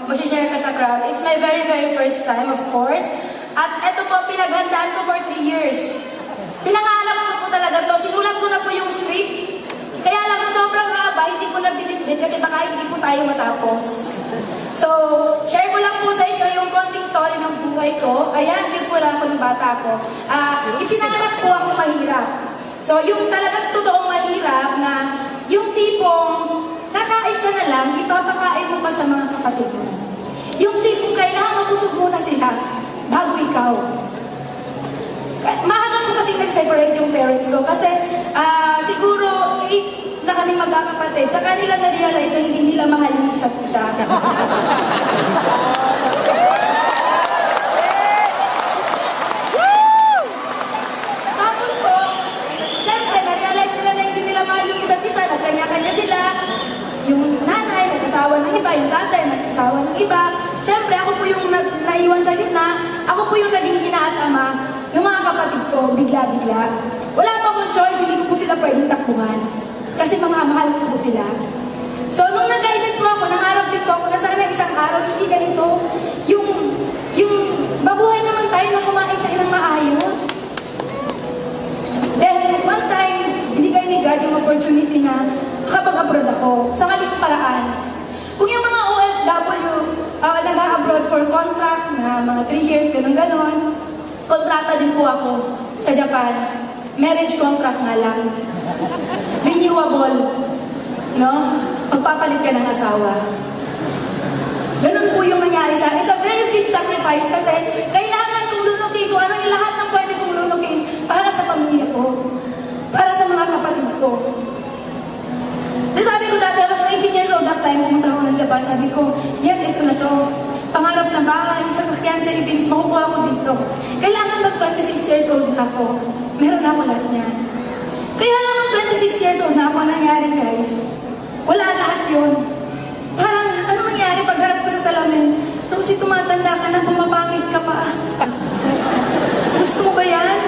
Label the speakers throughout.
Speaker 1: mag-share ka sa crowd. It's my very, very first time, of course. At ito po, pinaghandaan ko for 3 years. Pinangarap ko po talaga to. Sinulat ko na po yung script. Kaya lang sa sobrang haba, hindi ko na binitbit kasi baka hindi po tayo matapos. So, share ko lang po sa inyo yung konting story ng buhay ko. Ayan, yun po lang ako ng bata ko. Ipinanganak po ako mahirap. So, yung talagang totoong mahirap na yung tipong kakain ka na lang, ipapakain mo pa sa mga kapatid mo. Yung tipong kailangan mabusog muna sila bago ikaw. Mahaba po kasi nag-separate yung parents ko kasi siguro 8 na kami magkakapatid. Sa kanila na-realize na hindi nila mahal yung isa't isa. Tapos po, syempre, na-realize nila na hindi nila mahal yung isa't isa. Nagkanya-kanya sila. Yung nanay, nag-asawa ng iba. Yung tatay, nag-asawa ng iba. Syempre, ako po yung naiwan sa gitna. Ako po yung naging ina at ama. Yung mga kapatid ko, bigla-bigla. Wala pa akong choice, hindi ko po sila pwedeng takbuhan. Kasi mga mahal ko po sila. So, nung nag-edit po ako, nangarap din po ako na sana isang araw, hindi ganito. Yung mabuhay naman tayo na kumain tayo ng maayos. Then, one time, binigay ni God yung opportunity na makapag-abroad ako sa maling paraan. Kung yung mga OFW nag-abroad for contract na mga 3 years, ganun-ganon, kontrata din po ako sa Japan. Marriage contract nga lang. Renewable. No? Magpapalit ka ng asawa. Ganun po yung nangyari sa akin. It's a very big sacrifice kasi kailangan kong lunukin ko ano yung lahat ng pwede kong lunukin para sa pamilya ko. Para sa mga kapatid ko. Then sabi ko dati, I was 18 years old that time, pumunta ako ng Japan. Sabi ko, yes, ito na to. Pangarap na bahay, sasakyan sa Philippines, makukuha ko dito. Kailangan mag 26 years old na ako. Meron na ako lahat niyan. Kaya lang nung 26 years old na ako, nangyari guys, wala lahat yun. Parang, ano nangyari pagharap ko sa salamin? Rosie, tumatanda ka na, pumapangit ka pa. Gusto mo ba yan?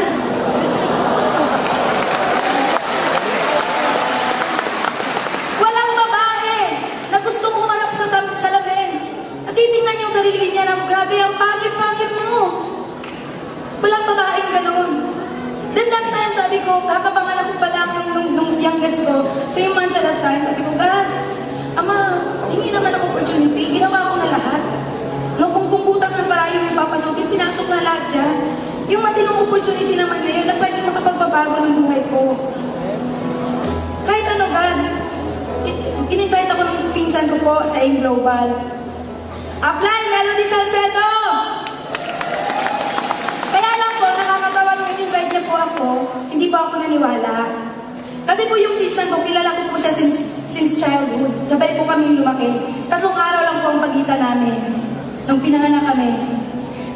Speaker 1: Walang babae na gustong humarap sa salamin. At titingnan yung sarili niya na, grabe, ang pangit-pangit mo. Walang babaeng ganun. Then that time, sabi ko, kakapanganak ko pa lang nung youngest ko, 3 months at that time, sabi ko, God, Ama, hingi naman ang opportunity, ginawa ko na lahat. No, kung butas ng parayon yung papasukin, pinasok na lahat dyan. Yung matinong opportunity naman ngayon na pwede makapagbabago ng buhay ko. Kahit ano, God, in-invite ako ng pinsan ko po sa AIM Global. Apply, Melody Salcedo! Kaya lang po, nakakatawa nung in-invite niya po ako, hindi pa ako naniwala. Kasi po yung pinsan ko, kilala ko po siya since childhood. Sabay po kami lumaki. 3 araw lang po ang pagitan namin nung pinanganak kami.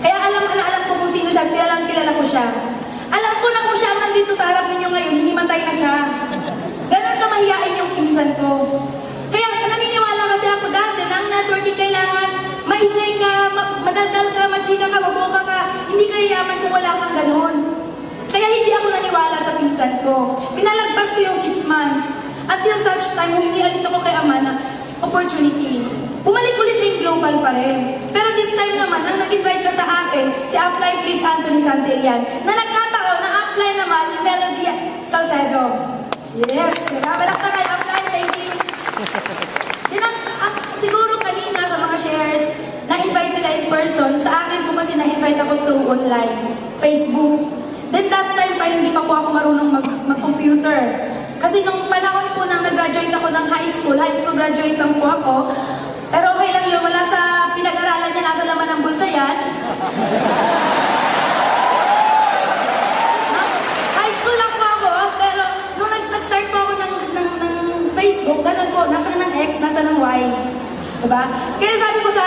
Speaker 1: Kaya alam ko kung sino siya, kilala ko siya. Alam ko na kung siya ang nandito sa harap ninyo ngayon, hinimatay na siya. Ganon ka mahiyain yung pinsan ko. Kaya naniniwala kasi ako dati na ang networking kailangan maingay ka, madaldal ka, machika ka, maboka ka. Hindi ka yaman kung wala kang ganon. Kaya hindi ako naniwala sa pinsan ko. Pinalagpas ko yung 6 months. Until such time, humingi ulit ako kay Ama na opportunity. Bumalik ulit yung global pa rin. Pero this time naman, ang nag-invite na sa akin, si Apply Cliff Anthony Santillan, na nagkataon na apply naman yung Melody Salcedo. Yes! Balak ka kay Apply, thank you. Siguro kanina sa mga shares, na-invite sila in person. Sa akin po kasi na-invite ako through online, Facebook. Then that time pa, hindi pa po ako marunong mag-computer. Kasi nung panahon po nang nag-graduate ako ng high school graduate lang po ako. Pero okay lang yun, wala sa pinag-aralan niya, nasa laman ng bulsa yan. High school lang po ako, pero nung nag-start po ako ng Facebook, ganun po, nasa ng X, nasa ng Y. Diba? Kaya sabi ko sa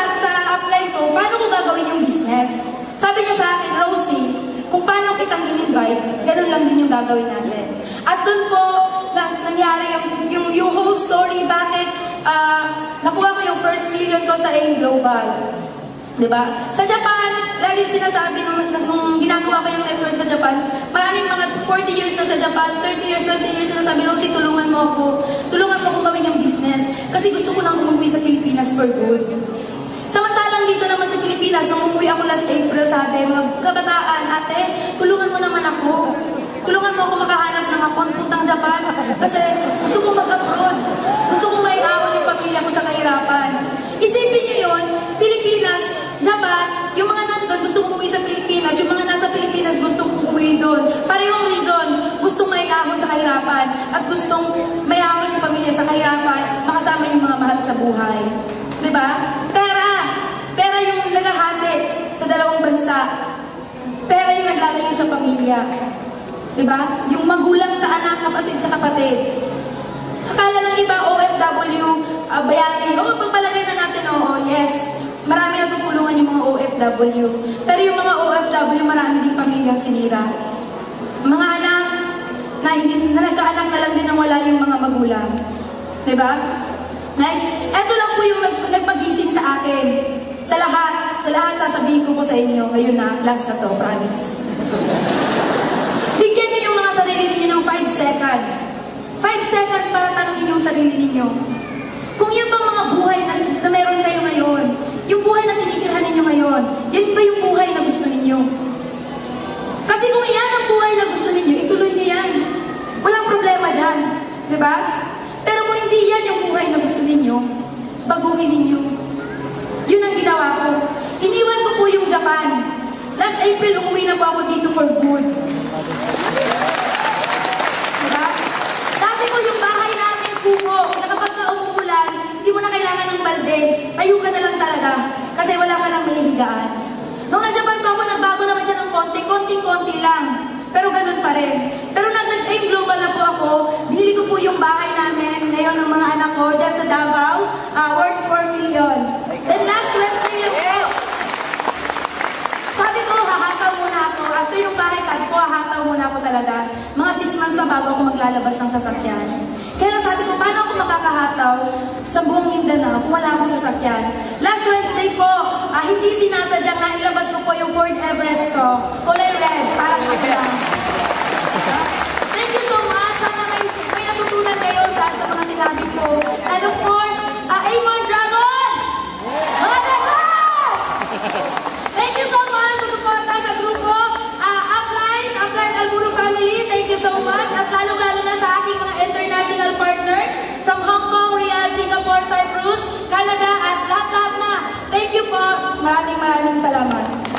Speaker 1: apply ko, paano ko gagawin yung business? Sabi niya sa akin, Rosie, kung paano kitang in-invite, ganun lang din yung gagawin natin. At dun po, nangyari yung whole story, bakit nakuha ko yung first million ko sa AIM Global. Diba? Sa Japan, lagi sinasabi nung ginagawa ko yung network sa Japan, maraming mga 40 years na sa Japan, 30 years, 20 years na sabi, Rosie, tulungan mo ako. Tulungan mo akong gawin yung business. Kasi gusto ko nang umuwi sa Pilipinas for good. nagsasabi, mga kabataan, ate, tulungan mo naman ako. Tulungan mo ako makahanap ng hapon, puntang Japan. Kasi gusto ko mag-abroad. Gusto ko maiahon yung pamilya ko sa kahirapan. Isipin niyo yun, Pilipinas, Japan, yung mga nandun gusto kong umuwi sa Pilipinas, yung mga nasa Pilipinas gusto kong umuwi doon. Parehong reason, gustong maiahon sa kahirapan at gustong maiahon yung pamilya sa kahirapan, makasama yung mga mahal sa buhay. Diba? Pera yung naghahati sa dalawang bansa. Pera yung naglalayo sa pamilya. Diba? Yung magulang sa anak, kapatid sa kapatid. Akala ng iba, OFW, bayani. O, pagpalagay na natin, oo, yes. Marami natutulungan yung mga OFW. Pero yung mga OFW, marami din pamilyang sinira. Mga anak na nagkaanak na lang din nang wala yung mga magulang. Diba? Guys, eto lang po yung nagpagising sa akin. Sa lahat sasabihin ko po sa inyo, ngayon na, last na to, promise. Bigyan niyo yung mga sarili ninyo ng 5 seconds. 5 seconds para tanungin yung sarili ninyo. Kung yun bang mga buhay na meron kayo ngayon, yung buhay na tinitirhan ninyo ngayon, yan ba yung buhay na gusto ninyo? Kasi kung yan ang buhay na gusto ninyo, ituloy niyo yan. Walang problema dyan. Diba? Pero kung hindi yan yung buhay na gusto ninyo, baguhin ninyo. Yun ang ginawa ko. Iniwan ko po yung Japan. Last April, umuwi na po ako dito for good. Diba? Dati po yung bahay namin, kuko, na kapag ka umuulan, hindi mo na kailangan ng balde. Tayo ka na lang talaga. Kasi wala ka lang may higaan. Nung nag-Japan po ako, nagbago naman siya ng konti lang. Pero ganun pa rin. Pero nag-aim global na po ako, binili ko po yung bahay namin ngayon ng mga anak ko dyan sa Davao, worth 4 million. Then last Wednesday lang po, sabi ko, hahataw muna ako. After yung bahay, sabi ko, hahataw muna ako talaga. Mga 6 months pa bago ako maglalabas ng sasakyan. Kaya lang sabi ko, paano ako makakahataw sa buong Mindanao kung wala akong sasakyan? Last Wednesday po, hindi sinasadyang na ilabas ko po yung Ford Everest ko. Kulay red, parang ako lang. Thank you so much. Sana may natutunan kayo sa mga sinabi ko. And of course, A1 Dragon! Mga Dragon! Thank you so much sa suporta sa grupo. Upline Alburo family, thank you so much. At lalong-lalo na sa aking mga international partners from Hong Kong, Riyadh, Singapore, Cyprus, Canada, at lahat-lahat na. Thank you po. Maraming salamat.